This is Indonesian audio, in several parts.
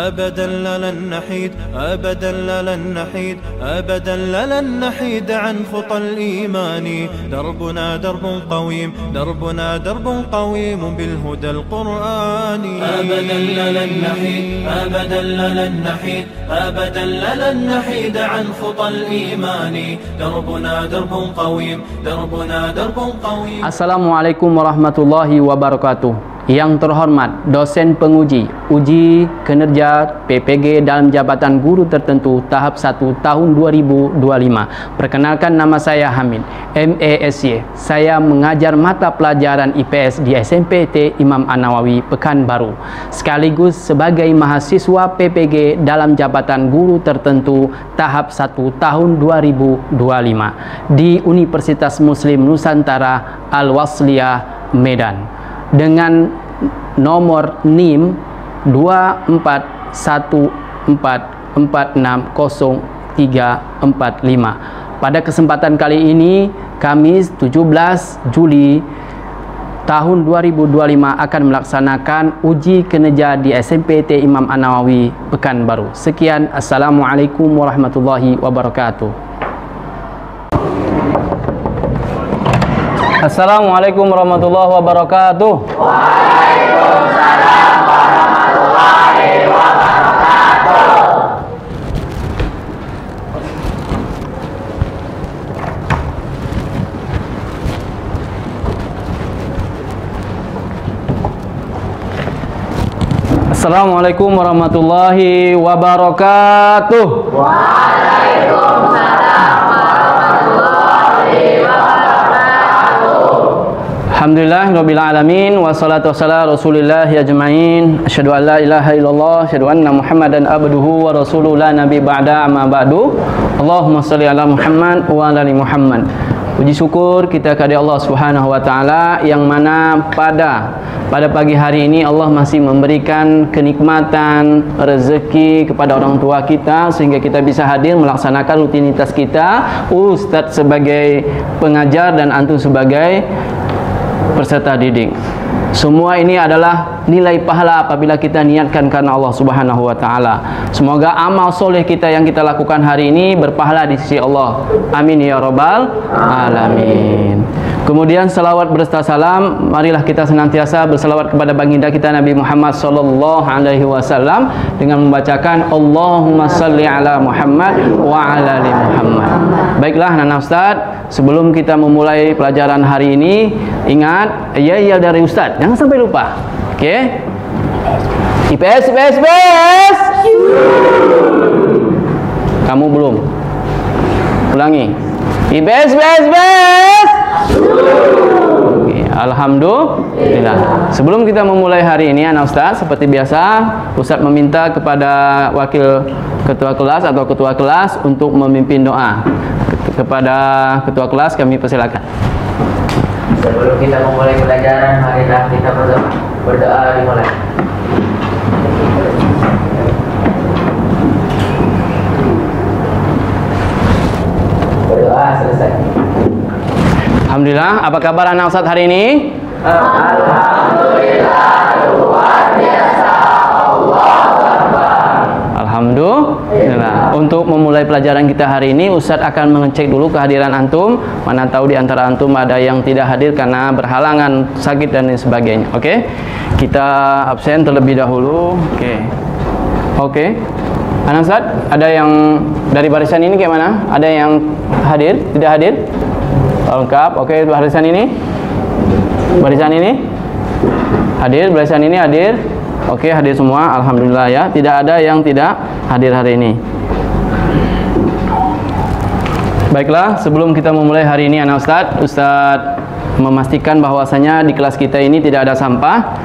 أبدا لن نحيد أبدا لن نحيد أبدا لن نحيد عن خطى الإيمان دربنا درب قويم دربنا درب قويم بالهدى القرآني أبدا لن نحيد أبدا لن نحيد أبدا لن نحيد عن خطى الإيمان دربنا درب قويم دربنا درب قويم. Assalamualaikum warahmatullahi wabarakatuh. Yang terhormat dosen penguji uji kinerja PPG dalam jabatan guru tertentu tahap 1 tahun 2025. Perkenalkan, nama saya Hamid, MASY. Saya mengajar mata pelajaran IPS di SMPT Imam An-Nawawi Pekanbaru, sekaligus sebagai mahasiswa PPG dalam jabatan guru tertentu tahap 1 tahun 2025 di Universitas Muslim Nusantara Al-Wasliyah Medan dengan nomor NIM 241446035. Pada kesempatan kali ini, Kamis 17 Juli tahun 2025 akan melaksanakan uji kinerja di SMPT Imam An-Nawawi Pekanbaru. Sekian, Assalamualaikum warahmatullahi wabarakatuh. Assalamualaikum warahmatullahi wabarakatuh. Waalaikumsalam warahmatullahi wabarakatuh. Assalamualaikum warahmatullahi wabarakatuh. Waalaikumsalam warahmatullahi wabarakatuh. Alhamdulillah rabbil alamin, wassalatu wassalamu rasulillah ajmain. Asyhadu an la ilaha illallah, asyhadu anna Muhammadan abduhu wa rasuluhu la nabi ba'da, amma ba'du. Allahumma shalli ala Muhammad wa ala ali Muhammad. Puji syukur kita kepada Allah Subhanahu wa taala yang mana pada pagi hari ini Allah masih memberikan kenikmatan rezeki kepada orang tua kita sehingga kita bisa hadir melaksanakan rutinitas kita, Ustadz sebagai pengajar dan antum sebagai peserta didik. Semua ini adalah nilai pahala apabila kita niatkan karena Allah Subhanahu wa taala. Semoga amal soleh kita yang kita lakukan hari ini berpahala di sisi Allah. Amin ya rabbal alamin. Kemudian salawat berserta salam, marilah kita senantiasa bersalawat kepada baginda kita Nabi Muhammad sallallahu alaihi wasallam dengan membacakan Allahumma shalli ala Muhammad wa ala ali Muhammad. Baiklah anak Ustaz, sebelum kita memulai pelajaran hari ini, ingat ya dari Ustaz, jangan sampai lupa. Oke? IPS. Kamu belum? Ulangi. IPS. Oke, alhamdulillah. Sebelum kita memulai hari ini anak Ustaz, seperti biasa Ustaz meminta kepada wakil ketua kelas atau ketua kelas untuk memimpin doa. Kepada ketua kelas kami persilakan. Sebelum kita memulai pelajaran, marilah kita berdoa dimulai. Berdoa selesai. Alhamdulillah, apa kabar anak Ustaz hari ini? Alhamdulillah, luar biasa. Allahu Akbar. Alhamdulillah. Untuk memulai pelajaran kita hari ini, Ustaz akan mengecek dulu kehadiran antum. Mana tahu di antara antum ada yang tidak hadir karena berhalangan, sakit dan lain sebagainya. Oke? Kita absen terlebih dahulu. Oke. Anak Ustaz, ada yang dari barisan ini kayak mana? Ada yang hadir? Tidak hadir? Lengkap. Oke, barisan ini? Barisan ini? Hadir, barisan ini hadir. Oke, hadir semua. Alhamdulillah ya. Tidak ada yang tidak hadir hari ini. Baiklah, sebelum kita memulai hari ini anak Ustaz memastikan bahwasanya di kelas kita ini tidak ada sampah.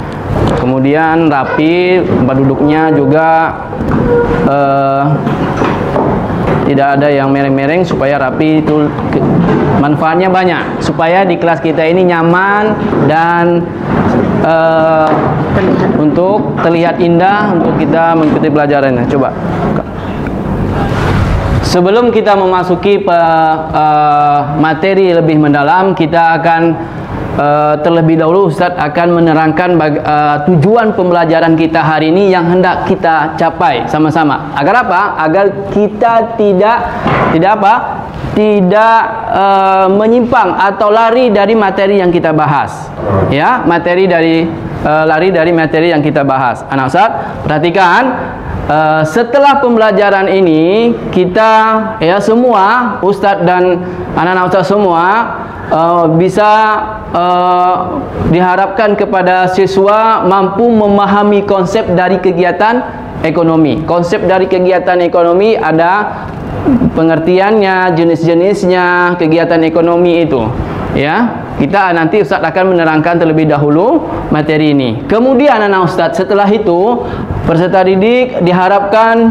Kemudian rapi, tempat duduknya juga tidak ada yang mereng-mereng supaya rapi. Itu manfaatnya banyak supaya di kelas kita ini nyaman dan untuk terlihat indah untuk kita mengikuti pelajarannya. Coba sebelum kita memasuki materi lebih mendalam, kita akan terlebih dahulu Ustaz akan menerangkan tujuan pembelajaran kita hari ini yang hendak kita capai sama-sama. Agar apa? Agar kita tidak menyimpang atau lari dari materi yang kita bahas. Ya, lari dari materi yang kita bahas. Anak Ustaz, perhatikan. Setelah pembelajaran ini kita semua Ustadz dan anak-anak Ustadz semua bisa diharapkan kepada siswa mampu memahami konsep dari kegiatan ekonomi. Konsep dari kegiatan ekonomi ada pengertiannya, jenis-jenisnya kegiatan ekonomi itu. Ya, kita nanti Ustadz akan menerangkan terlebih dahulu materi ini. Kemudian anak Ustadz setelah itu peserta didik diharapkan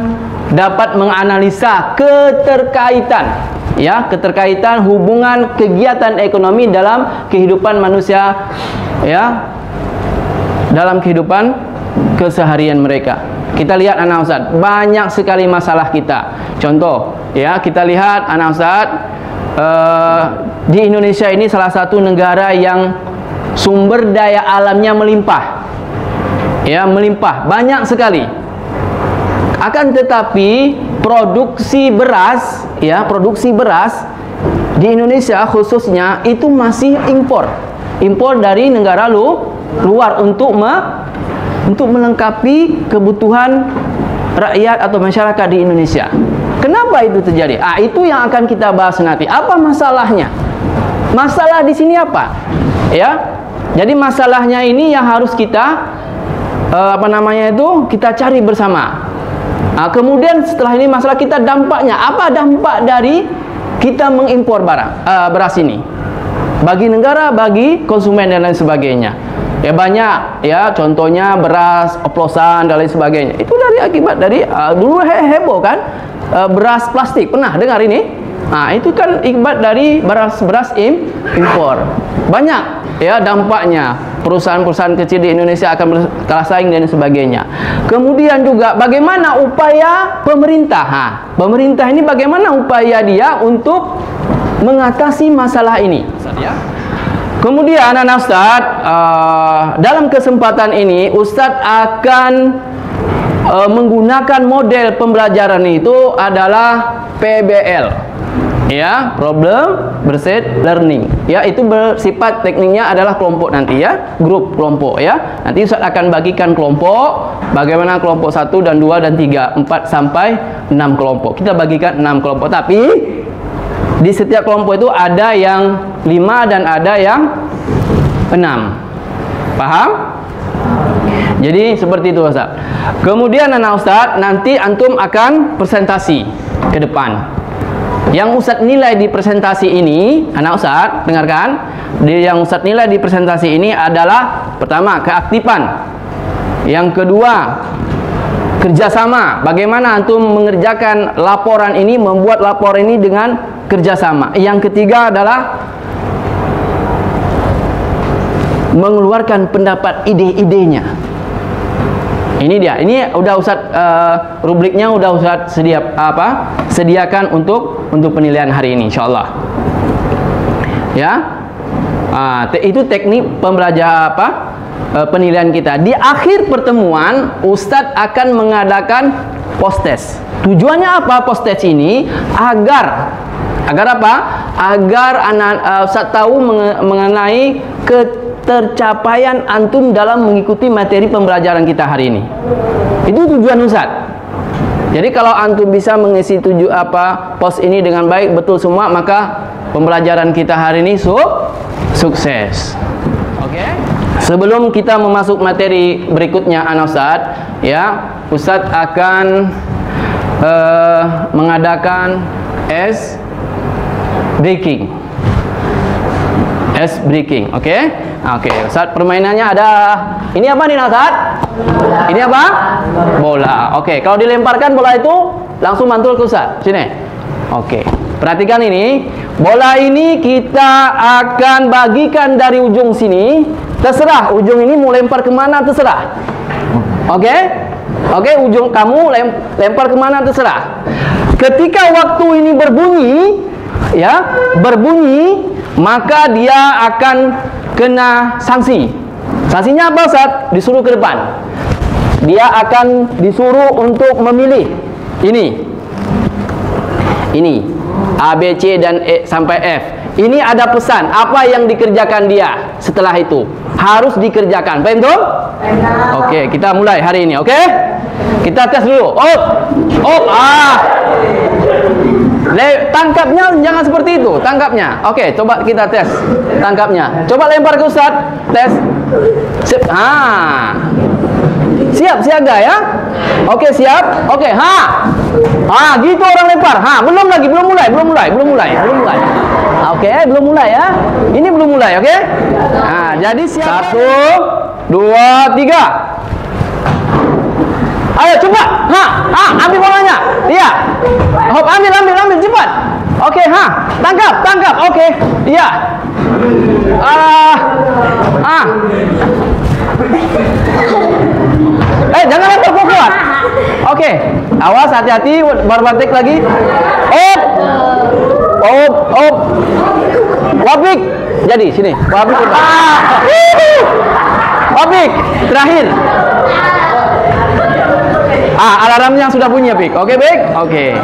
dapat menganalisa keterkaitan hubungan kegiatan ekonomi dalam kehidupan manusia, ya, dalam kehidupan keseharian mereka. Kita lihat anak Ustadz, banyak sekali masalah kita. Contoh, ya, kita lihat anak Ustadz, di Indonesia ini salah satu negara yang sumber daya alamnya melimpah, ya, melimpah banyak sekali. Akan tetapi produksi beras di Indonesia khususnya itu masih impor dari negara luar untuk melengkapi kebutuhan rakyat atau masyarakat di Indonesia. Kenapa itu terjadi? Itu yang akan kita bahas nanti. Apa masalahnya? Masalah di sini apa? Ya. Jadi masalahnya ini yang harus kita kita cari bersama. Kemudian setelah ini masalah kita dampaknya. Apa dampak dari kita mengimpor beras ini? Bagi negara, bagi konsumen dan lain sebagainya. Ya banyak, ya, contohnya beras oplosan dan lain sebagainya. Itu akibat dari dulu heboh kan? Beras plastik, pernah dengar ini? Itu kan akibat dari beras impor. Banyak, ya, dampaknya. Perusahaan-perusahaan kecil di Indonesia akan kalah saing dan sebagainya. Kemudian juga bagaimana upaya pemerintah? Pemerintah ini bagaimana upaya dia untuk mengatasi masalah ini? Kemudian anak Ustadz, dalam kesempatan ini Ustadz akan menggunakan model pembelajaran itu adalah PBL, ya, problem based learning, ya, itu bersifat tekniknya adalah kelompok nanti, ya, grup kelompok, ya. Nanti Ustadz akan bagikan kelompok, bagaimana kelompok 1 dan 2 dan 3, 4 sampai 6 kelompok. Kita bagikan 6 kelompok, tapi di setiap kelompok itu ada yang 5 dan ada yang 6. Paham? Jadi seperti itu Ustaz. Kemudian anak Ustaz, nanti antum akan presentasi ke depan. Yang Ustaz nilai di presentasi ini, anak Ustaz, dengarkan. Yang Ustaz nilai di presentasi ini adalah pertama, keaktifan. Yang kedua, kerjasama. Bagaimana antum mengerjakan laporan ini, membuat laporan ini dengan kerjasama. Yang ketiga adalah mengeluarkan pendapat ide-idenya. Ini dia. Ini udah Ustaz rubriknya udah Ustaz sediakan untuk penilaian hari ini insyaallah. Ya. Itu teknik pembelajaran penilaian kita. Di akhir pertemuan Ustaz akan mengadakan post test. Tujuannya apa post test ini? Agar apa? Agar Ustaz tahu mengenai ketercapaian antum dalam mengikuti materi pembelajaran kita hari ini. Itu tujuan Ustaz. Jadi kalau antum bisa mengisi post ini dengan baik, betul semua, maka pembelajaran kita hari ini sukses. Oke? Sebelum kita memasuk materi berikutnya anak Ustaz, ya, Ustaz akan mengadakan ice breaking, oke? Oke, Ustaz, permainannya ada. Ini apa nih, Ustaz? Ini apa? Bola. Oke, kalau dilemparkan bola itu langsung mantul ke Ustaz. Sini. Oke. Perhatikan ini. Bola ini kita akan bagikan dari ujung sini. Terserah ujung ini mau lempar kemana, terserah. Oke? Oke, ujung kamu lempar kemana, terserah. Ketika waktu ini berbunyi, ya, maka dia akan kena sanksi. Sanksinya apa Ustaz? Disuruh ke depan. Dia akan disuruh untuk memilih ini A, B, C dan E sampai F. Ini ada pesan apa yang dikerjakan dia setelah itu harus dikerjakan. Paham tuh? Oke, kita mulai hari ini. Oke, kita tes dulu. Tangkapnya jangan seperti itu. Tangkapnya. Oke, coba kita tes tangkapnya. Coba lempar ke Ustaz. Tes. Sip. Siap siaga ya. Oke, siap. Oke, gitu orang lempar. Belum lagi, belum mulai. Oke, belum mulai ya. Ini belum mulai, oke? Jadi siap. 1, 2, 3. Ayo coba. Ambil bolanya. Iya. Hop, ambil cepat. Oke, tangkap. Oke. Iya. Jangan lempar kuat. Oke. Awas, hati-hati, berbatik lagi. Wapik. Jadi sini. Wapik. Wapik. Terakhir. Alarmnya sudah bunyi ya, Pik. Oke, Pik? Oke.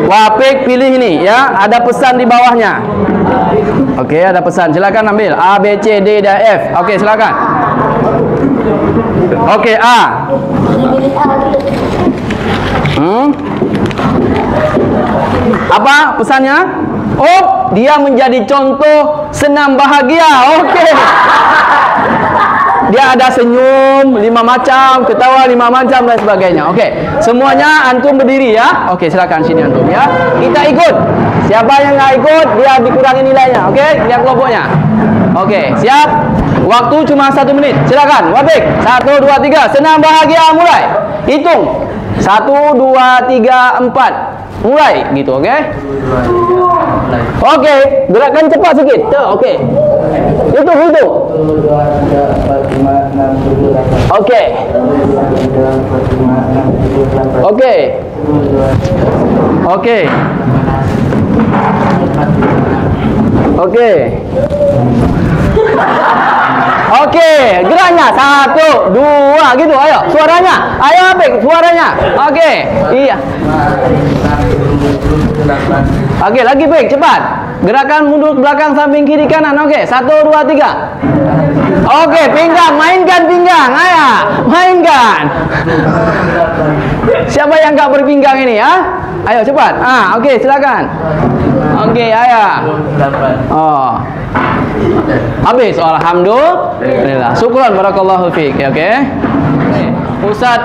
Wapik pilih ini ya, ada pesan di bawahnya. Oke, ada pesan. Silakan ambil A, B, C, D dan F. Oke, silakan. Oke, A. Apa pesannya? Dia menjadi contoh senam bahagia. Oke. Dia ada senyum 5 macam, ketawa 5 macam dan sebagainya. Oke, semuanya antum berdiri ya. Oke, silakan sini antum ya. Kita ikut. Siapa yang nggak ikut, dia dikurangi nilainya. Oke, lihat kelompoknya. Oke, siap. Waktu cuma 1 menit. Silakan, Wapik. 1, 2, 3. Senam bahagia mulai. Hitung. 1, 2, 3, 4. Mulai gitu, oke? Oke, gerakan cepat sedikit. Oke. Hitung. Oke. Oke, geraknya 1, 2 gitu. Ayo, suaranya. Ayo, Apik, suaranya. Oke, iya. Oke, lagi Pik, cepat. Gerakan mundur ke belakang, samping kiri kanan. Oke, 1, 2, 3. Oke, pinggang, mainkan pinggang. Ayo, mainkan. Siapa yang nggak berpinggang ini ya? Ayo cepat. Oke, silakan. Oke, ayo. Habis. Alhamdulillah. Syukran barakallahu fiik. Oke. Ustaz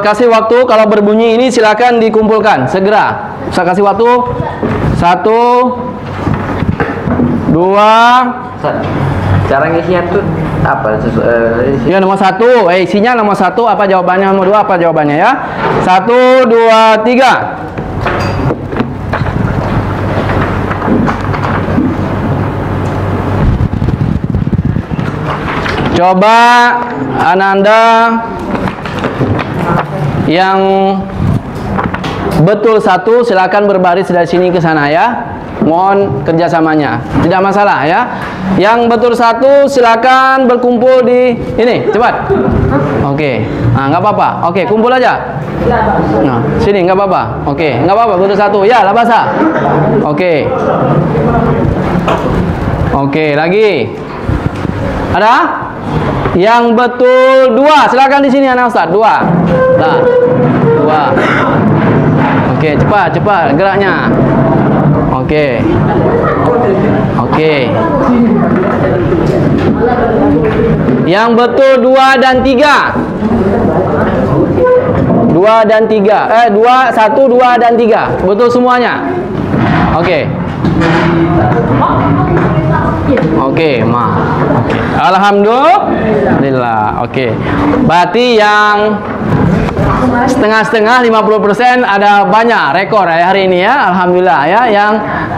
kasih waktu, kalau berbunyi ini silakan dikumpulkan segera. Ustaz kasih waktu. 1, 2. Cara ngisinya tuh apa? Ya, nomor 1. Isinya nomor 1 apa jawabannya, nomor 2 apa jawabannya ya. 1, 2, 3. Coba Ananda yang betul 1 silakan berbaris dari sini ke sana ya. Mohon kerjasamanya, tidak masalah ya. Yang betul 1 silakan berkumpul di ini, cepat. Oke, nggak apa-apa. Oke, kumpul aja. Nah, sini nggak apa-apa. Oke, nggak apa-apa. Betul 1 ya, lah bahasa. Oke. Oke, lagi. Ada? Yang betul 2 silakan di sini anak Ustaz. 2. Nah, 2. Oke, cepat geraknya. Oke. Yang betul 2 dan 3. 2 dan 3. 1, 2 dan 3. Betul semuanya. Oke. Alhamdulillah. Oke. Berarti yang setengah-setengah 50% ada banyak rekor ya hari ini ya. Alhamdulillah ya. Yang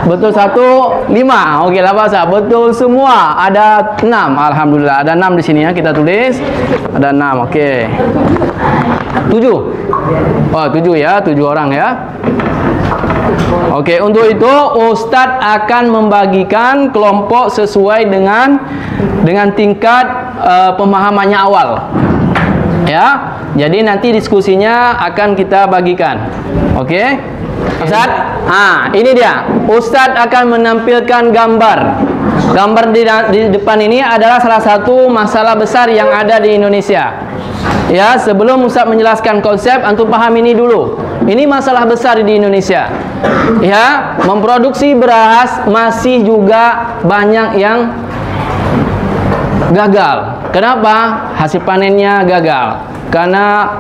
betul 1 5. Oke, lah bahasa. Betul semua ada 6. Alhamdulillah. Ada 6 di sini ya, kita tulis. Ada 6. Oke. 7. Oh, 7 ya, 7 orang ya. Oke, untuk itu Ustadz akan membagikan kelompok sesuai dengan tingkat pemahamannya awal. Ya, jadi nanti diskusinya akan kita bagikan. Oke, Ustadz. Ini dia. Ustadz akan menampilkan gambar. Gambar di depan ini adalah salah satu masalah besar yang ada di Indonesia. Ya, sebelum Ustadz menjelaskan konsep, antum paham ini dulu. Ini masalah besar di Indonesia. Ya, memproduksi beras masih juga banyak yang gagal. Kenapa? Hasil panennya gagal. Karena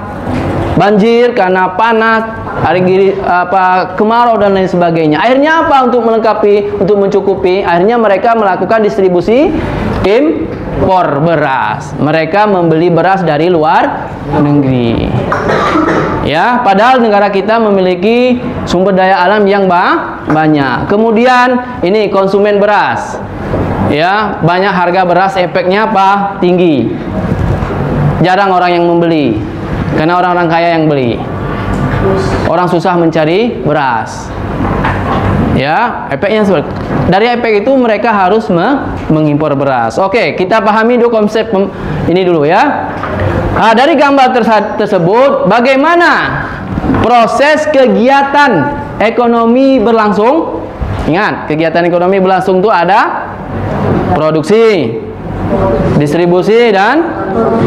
banjir, karena panas, kemarau dan lain sebagainya. Akhirnya apa untuk melengkapi, untuk mencukupi? Akhirnya mereka melakukan distribusi impor beras. Mereka membeli beras dari luar negeri. Ya, padahal negara kita memiliki sumber daya alam yang banyak. Kemudian ini konsumen beras. Ya, banyak harga beras, efeknya apa? Tinggi. Jarang orang yang membeli. Karena orang-orang kaya yang beli. Orang susah mencari beras. Ya, efeknya seperti dari efek itu mereka harus mengimpor beras. Oke, kita pahami dulu konsep ini dulu ya. Dari gambar tersebut, bagaimana proses kegiatan ekonomi berlangsung? Ingat, kegiatan ekonomi berlangsung itu ada produksi, distribusi, dan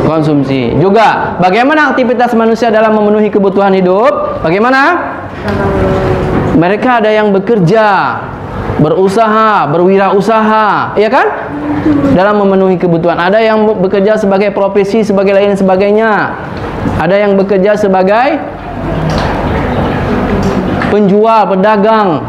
konsumsi. Juga, bagaimana aktivitas manusia dalam memenuhi kebutuhan hidup? Bagaimana? Mereka ada yang bekerja, berusaha, berwirausaha, ya kan? Dalam memenuhi kebutuhan. Ada yang bekerja sebagai profesi, sebagai lain sebagainya. Ada yang bekerja sebagai penjual, pedagang,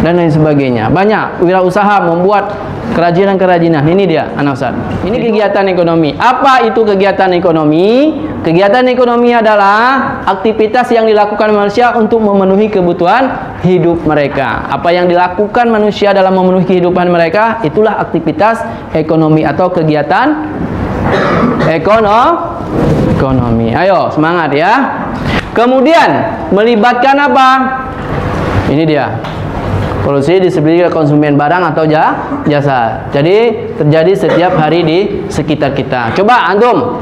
dan lain sebagainya. Banyak wirausaha membuat kerajinan-kerajinan. Ini dia, anak Ustaz. Ini kegiatan ekonomi. Apa itu kegiatan ekonomi? Kegiatan ekonomi adalah aktivitas yang dilakukan manusia untuk memenuhi kebutuhan hidup mereka. Apa yang dilakukan manusia dalam memenuhi kehidupan mereka, itulah aktivitas ekonomi atau kegiatan ekonomi. Ayo, semangat ya. Kemudian melibatkan apa? Ini dia. Produksi, distribusi, konsumen barang atau jasa. Jadi terjadi setiap hari di sekitar kita. Coba antum,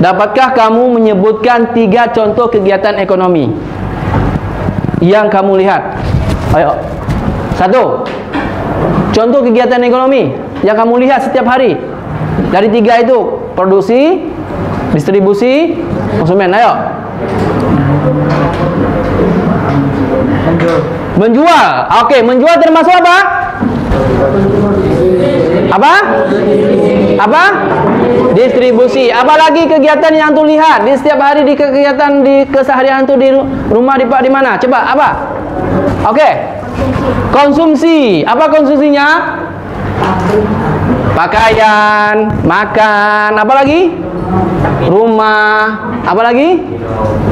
dapatkah kamu menyebutkan 3 contoh kegiatan ekonomi yang kamu lihat? Ayo. 1. Contoh kegiatan ekonomi yang kamu lihat setiap hari. Dari 3 itu, produksi, distribusi, konsumen. Ayo. Menjual. Oke, menjual termasuk apa? Apa? Distribusi. Apalagi kegiatan yang antum lihat di setiap hari di kegiatan di keseharian antum di rumah, di mana? Coba apa? Oke. Konsumsi. Apa konsumsinya? Pakaian, makan, apa lagi? Rumah, apa lagi?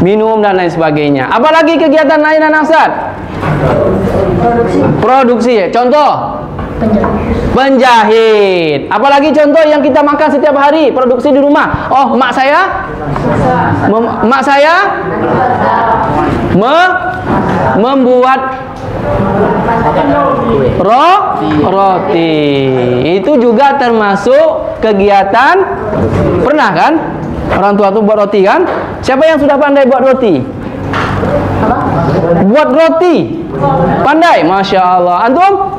Minum dan lain sebagainya. Apalagi kegiatan lain anak Ustaz? Produksi. Contoh? Penjahit. Apalagi contoh yang kita makan setiap hari, produksi di rumah. Oh, mak saya membuat roti. Itu juga termasuk kegiatan. Pernah kan? Orang tua tuh buat roti kan? Siapa yang sudah pandai buat roti? Buat roti pandai, Masya Allah. Antum?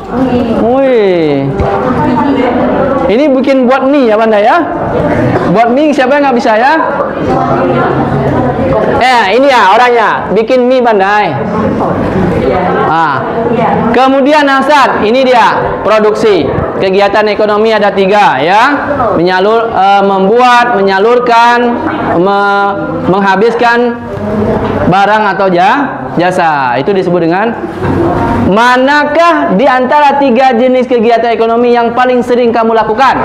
Wih. Ini bikin buat mie ya pandai ya? Buat mie siapa yang nggak bisa ya? Ini ya orangnya bikin mie pandai. Kemudian Ustaz, ini dia produksi. Kegiatan ekonomi ada 3 ya. Membuat, menyalurkan, menghabiskan barang atau jasa. Itu disebut dengan. Manakah di antara 3 jenis kegiatan ekonomi yang paling sering kamu lakukan?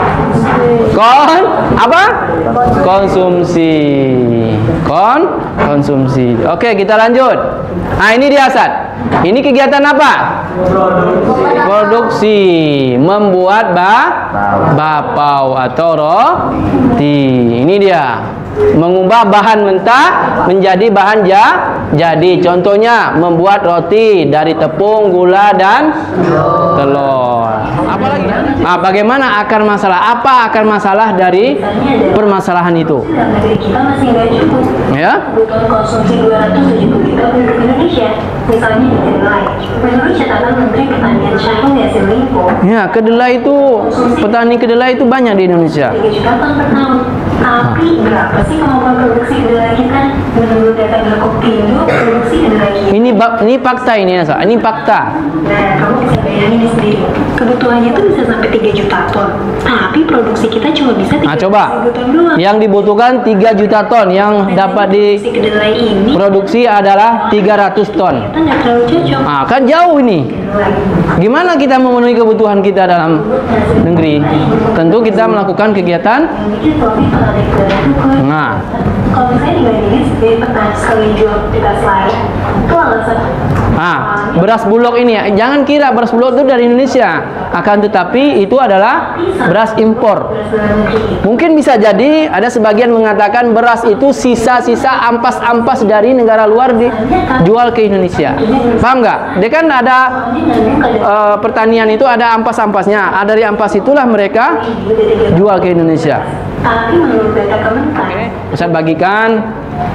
Konsumsi. Konsumsi. Oke, kita lanjut. Nah, ini dia Ustaz. Ini kegiatan apa? Produksi. Membuat bapau atau roti. Ini dia. mengubah bahan mentah menjadi bahan jadi. Contohnya membuat roti dari tepung, gula dan telur. Apalagi? Nah, bagaimana akar masalah? Apa akar masalah dari permasalahan itu? Kita masih nggak cukup. Ya? Kebutuhan konsumsi 270 juta penduduk Indonesia. Misalnya di kedelai. Menurut catatan Menteri Pertanian Syahrul Yassin Limpo, Ya, kedelai itu, petani kedelai itu banyak di Indonesia. 3 juta ton per tahun. Tapi berapa sih kemampuan produksi kedelai kita? Menurut data Gakopindo, produksi kedelai kita. Ini fakta ini ya, Sa. Ini fakta. Nah, kamu bisa bayangin sendiri. Kebutuhannya itu bisa sampai 3 juta ton. Tapi produksi kita cuma bisa 3 Nah, coba. ton doang. Yang dibutuhkan 3 juta ton, yang dapat Produksi kedelai ini diproduksi adalah 300 ton. ternyata nggak terlalu cocok. Nah, kan jauh ini. Gimana kita memenuhi kebutuhan kita dalam negeri? Tentu kita melakukan kegiatan. Bikin profit kalau dari kedelai itu kurang. Nah, Kalau misalnya dibandingin dari petani sekali jual kita lain, itu alasan beras bulog ini ya, jangan kira beras bulog itu dari Indonesia, akan tetapi itu adalah beras impor. beras dalam negeri. Mungkin bisa jadi ada sebagian mengatakan beras itu sisa-sisa ampas-ampas dari negara luar dijual ke Indonesia. Paham nggak? Dia kan ada pertanian itu ada ampas-ampasnya. Dari ampas itulah mereka jual ke Indonesia. Tapi menurut data Kementan, Ustaz bagikan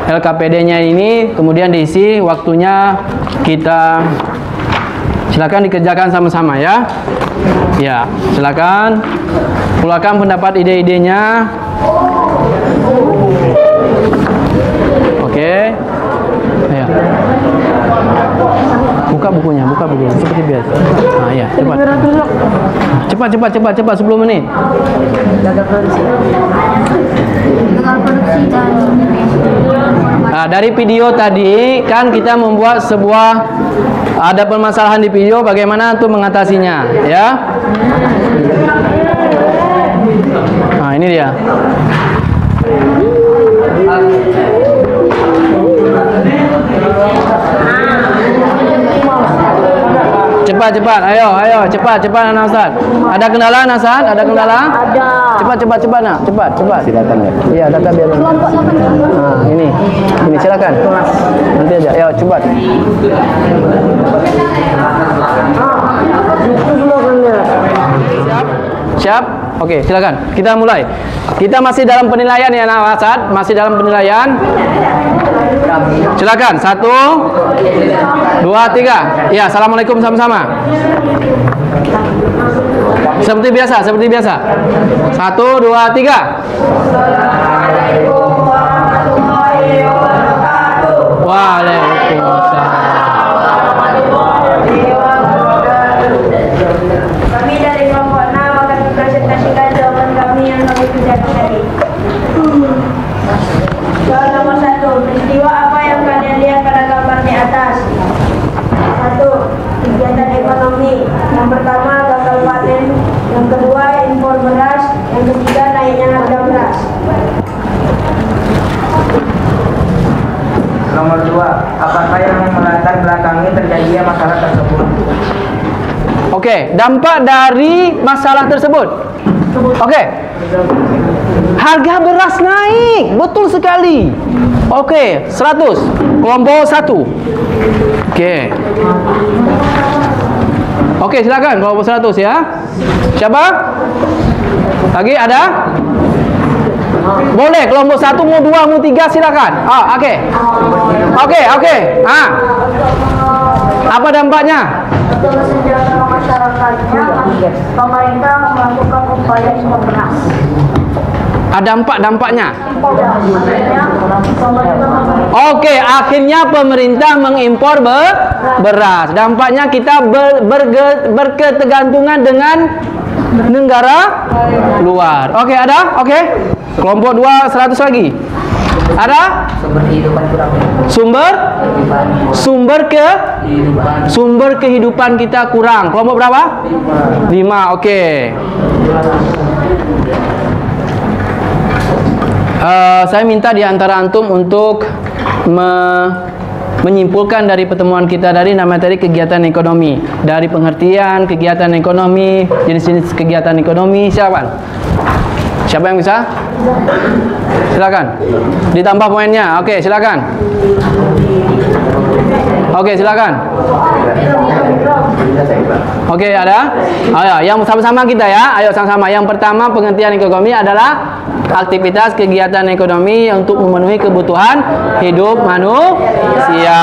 LKPD-nya ini, kemudian diisi waktunya kita. Silakan dikerjakan sama-sama ya. Ya, silakan keluarkan pendapat ide-idenya. Oke. Ya. Buka bukunya seperti biasa. Nah, ya, cepat sebelum menit. Nah, dari video tadi kan kita membuat sebuah ada permasalahan di video, bagaimana untuk mengatasinya, ya. Nah, ini dia. Cepat, ayo, cepat, Anak Ustaz. Ada kendala, Anak Ustaz? Ada kendala? Ada. Cepat, Nak. Cepat. Silakan ya. Iya, data biar. Nah, ini silakan. Nanti aja. Ayo, cepat. Siap? Oke, silakan. Kita mulai. Kita masih dalam penilaian ya, Anak Ustaz. Masih dalam penilaian. Silakan. 1, 2, 3. Ya, assalamualaikum sama-sama. Seperti biasa. 1, 2, 3. Waalaikumsalam. Kami dari kelompok 6 akan mempresentasikan jawaban kami yang kami kerjakan tadi. Soal nomor 1, peristiwa apa yang kalian lihat pada gambar di atas? 1. Kegiatan ekonomi. Yang pertama gagal panen, yang kedua impor beras, yang ketiga naiknya harga beras. Nomor 2, apakah yang melatar belakangi terjadinya masalah tersebut? Oke, dampak dari masalah tersebut. Oke. Harga beras naik, betul sekali. Oke, 100. Kelompok 1. Oke, silakan kelompok 100 ya. Siapa? Lagi ada? Boleh, kelompok 1 mau 2 mau 3 silakan. Oke. Apa dampaknya? Untuk kesejahteraan masyarakatnya, pemerintah melakukan upaya impor beras. Ada dampaknya. Pemerintah Oke, akhirnya pemerintah mengimpor beras. Dampaknya kita berketergantungan dengan negara luar. Oke, ada? Oke. Kelompok 2 100 lagi. Ada? Sumber kehidupan kita kurang. Kelompok berapa? 5. Oke. Saya minta di antara antum untuk menyimpulkan dari pertemuan kita dari materi kegiatan ekonomi, dari pengertian kegiatan ekonomi, jenis-jenis kegiatan ekonomi. Siapa yang bisa? Silakan. Ditambah poinnya. Oke, silakan. Oke, silakan. Oke, ada? Ayo, yang sama-sama kita ya. Ayo sama-sama. Yang pertama, pengertian ekonomi adalah aktivitas kegiatan ekonomi untuk memenuhi kebutuhan hidup manusia.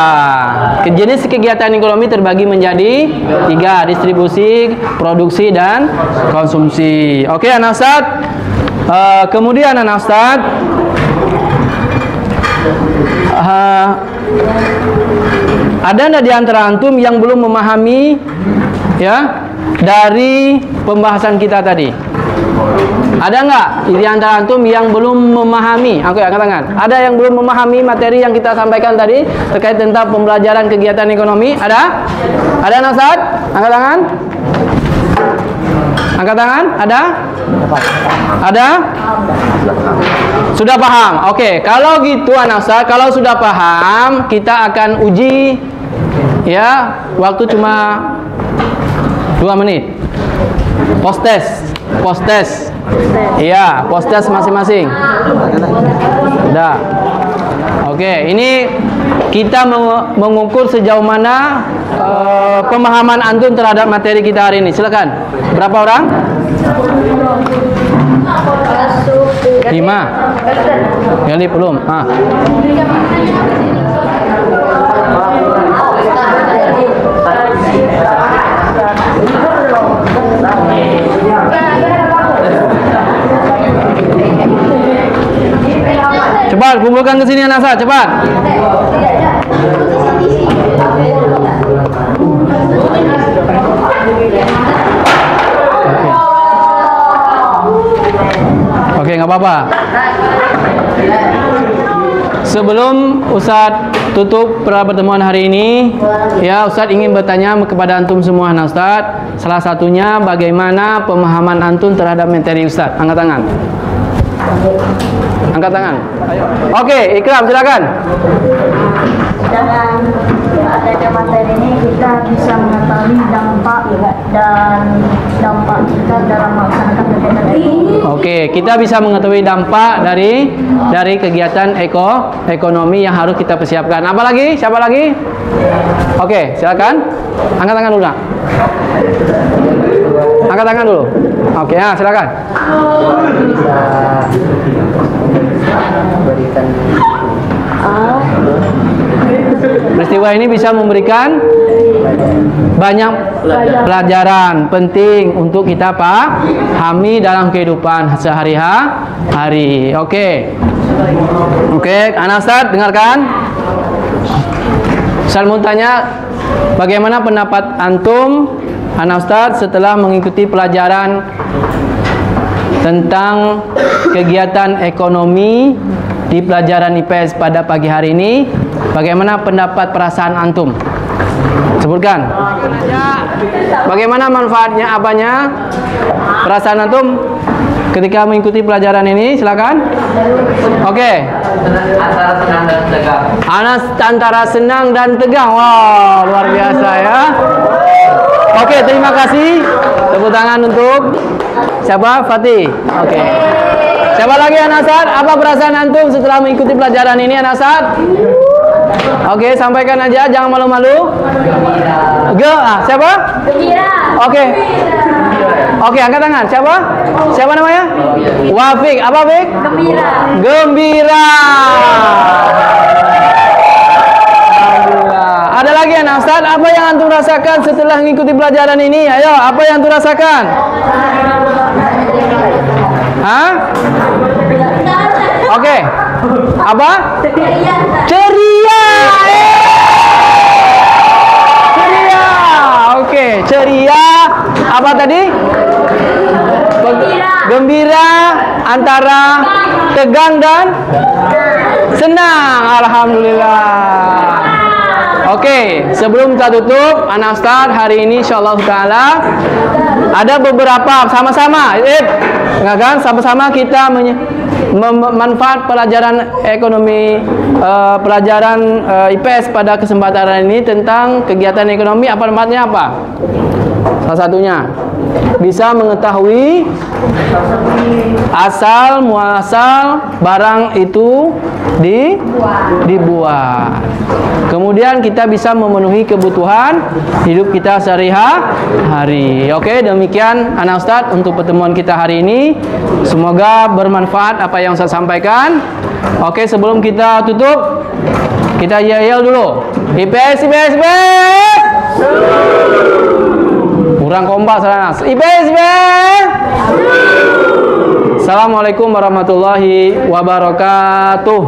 Jenis kegiatan ekonomi terbagi menjadi 3, distribusi, produksi, dan konsumsi. Oke, anak Ustaz. Kemudian anak Ustaz, ada nggak di antara antum yang belum memahami ya dari pembahasan kita tadi? Ada nggak di antara antum yang belum memahami? Oke, angkat tangan. Ada yang belum memahami materi yang kita sampaikan tadi terkait tentang pembelajaran kegiatan ekonomi? Ada? Ada anak Ustaz? Angkat tangan. Angkat tangan. Ada? Ada? Sudah paham? Oke, kalau gitu anak Ustaz, kalau sudah paham, kita akan uji ya, waktu cuma 2 menit. Post test. Iya, post test masing-masing. Udah. Oke, ini kita mengukur sejauh mana pemahaman antum terhadap materi kita hari ini. Silakan. Berapa orang? 5. Gali belum? Cepat kumpulkan ke sini anak saya, cepat. Oke, nggak apa-apa. Sebelum Ustadz tutup pertemuan hari ini, ya Ustadz ingin bertanya kepada antum semua, nah Ustadz. Salah satunya bagaimana pemahaman antum terhadap materi Ustadz? Angkat tangan. Angkat tangan. Oke, Ikram silakan. Dengan adanya materi ini kita bisa mengetahui dampak kita dalam melaksanakan kegiatan ini. Oke, kita bisa mengetahui dampak dari kegiatan ekonomi yang harus kita persiapkan. Apa lagi? Siapa lagi? Oke, silakan. Angkat tangan dulu. Angkat tangan dulu. Oke, ya, silakan. Peristiwa ini bisa memberikan banyak pelajaran penting untuk kita pahami dalam kehidupan sehari-hari. Oke, anak Ustaz dengarkan. Saya mau tanya, bagaimana pendapat antum, anak Ustaz, setelah mengikuti pelajaran tentang kegiatan ekonomi di pelajaran IPS pada pagi hari ini? Bagaimana pendapat perasaan antum? Sebutkan. Bagaimana manfaatnya, apanya? Perasaan antum ketika mengikuti pelajaran ini? Silakan. Oke. Antara senang dan tegang. Antara senang dan tegang. Wow, luar biasa ya. Oke, terima kasih. Tepuk tangan untuk siapa? Fatih. Oke. Siapa lagi anak Ustaz? Apa perasaan antum setelah mengikuti pelajaran ini anak Ustaz? Oke, sampaikan aja, jangan malu-malu. Siapa? Gembira. Oke, angkat tangan. Siapa? Siapa namanya? Wafik. Apa Wafik? Gembira. Alhamdulillah. Ada lagi anak Ustaz? Apa yang antum rasakan setelah mengikuti pelajaran ini? Ayo, apa yang antum rasakan? Hah? Oke. Apa? Ceria. Oke, ceria. Apa tadi? Gembira. Antara tegang dan senang. Alhamdulillah. Oke, sebelum kita tutup, anak Ustaz, hari ini insyaallah taala ada beberapa sama-sama, sama-sama kita manfaat pelajaran ekonomi, pelajaran IPS pada kesempatan ini tentang kegiatan ekonomi. Apa manfaatnya apa? Salah satunya bisa mengetahui asal muasal barang itu dibuat. Kemudian kita bisa memenuhi kebutuhan hidup kita sehari-hari. Oke, demikian anak Ustadz untuk pertemuan kita hari ini. Semoga bermanfaat apa yang saya sampaikan. Oke, sebelum kita tutup, kita yel dulu. IPS, IPS, IPS. Kurang kompak sana. IPS, IPS. Assalamualaikum warahmatullahi wabarakatuh.